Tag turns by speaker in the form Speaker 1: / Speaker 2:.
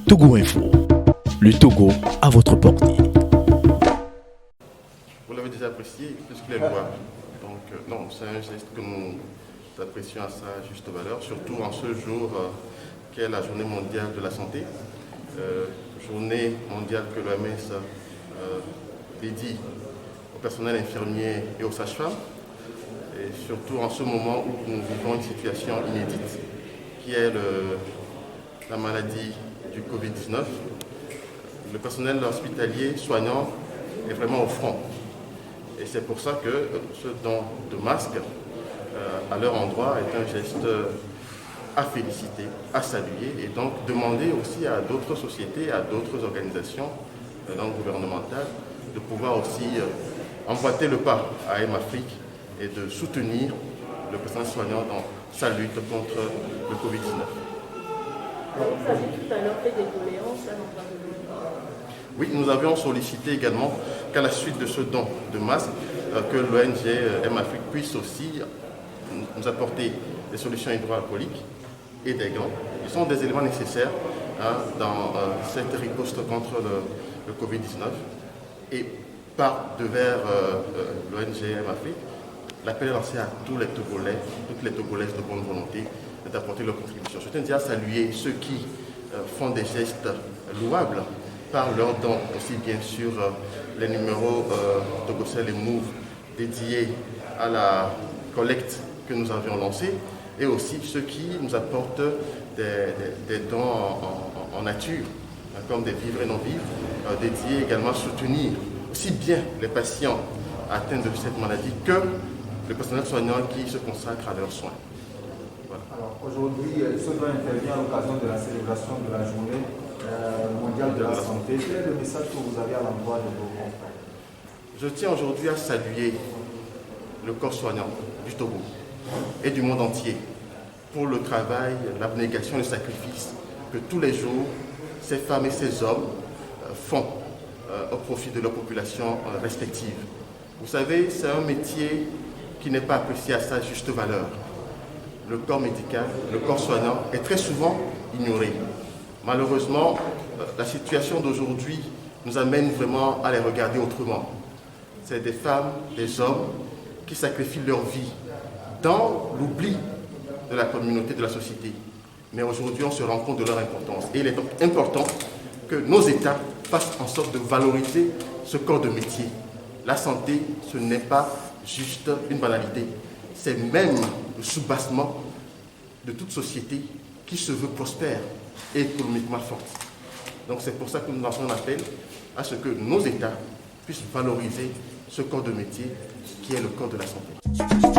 Speaker 1: Togo Info, le Togo à votre portée.
Speaker 2: Vous l'avez déjà apprécié, plus que les lois. Donc non, c'est un geste que nous apprécions à sa juste valeur, surtout en ce jour qui est la journée mondiale de la santé, journée mondiale que l'OMS dédie au personnel infirmier et aux sages-femmes, et surtout en ce moment où nous vivons une situation inédite qui est la maladie du Covid-19. Le personnel hospitalier soignant est vraiment au front. Et c'est pour ça que ce don de masques à leur endroit est un geste à féliciter, à saluer et donc demander aussi à d'autres sociétés, à d'autres organisations non gouvernementales de pouvoir aussi emboîter le pas à M-Afrique et de soutenir le personnel soignant dans sa lutte contre le Covid-19.
Speaker 3: Vous avez tout à l'heure fait des doléances à l'endroit de l'ONG.
Speaker 2: Oui, nous avions sollicité également qu'à la suite de ce don de masques, que l'ONG M-Afrique puisse aussi nous apporter des solutions hydroalcooliques et des gants. Ils sont des éléments nécessaires dans cette riposte contre le Covid-19. Et par devers l'ONG M-Afrique, l'appel est lancé à tous les Togolais, toutes les Togolaises de bonne volonté d'apporter leur contribution. Je tiens déjà à saluer ceux qui font des gestes louables par leurs dons, aussi bien sûr les numéros Togocel et Move dédiés à la collecte que nous avions lancée, et aussi ceux qui nous apportent des dons en nature, comme des vivres et non-vivres, dédiés également à soutenir aussi bien les patients atteints de cette maladie que le personnel soignant qui se consacre à leurs soins. Voilà.
Speaker 4: Alors aujourd'hui, ce doit intervenir à l'occasion de la célébration de la journée mondiale de la santé. Quel est le message que vous avez à l'endroit de vos confrères?
Speaker 2: Je tiens aujourd'hui à saluer le corps soignant du Togo et du monde entier pour le travail, l'abnégation et le sacrifice que tous les jours ces femmes et ces hommes font au profit de leur population respective. Vous savez, c'est un métier qui n'est pas apprécié à sa juste valeur. Le corps médical, le corps soignant est très souvent ignoré. Malheureusement, la situation d'aujourd'hui nous amène vraiment à les regarder autrement. C'est des femmes, des hommes qui sacrifient leur vie dans l'oubli de la communauté, de la société. Mais aujourd'hui, on se rend compte de leur importance. Et il est donc important que nos États fassent en sorte de valoriser ce corps de métier. La santé, ce n'est pas juste une banalité. C'est même le soubassement de toute société qui se veut prospère et économiquement forte. Donc c'est pour ça que nous lançons un appel à ce que nos États puissent valoriser ce corps de métier qui est le corps de la santé.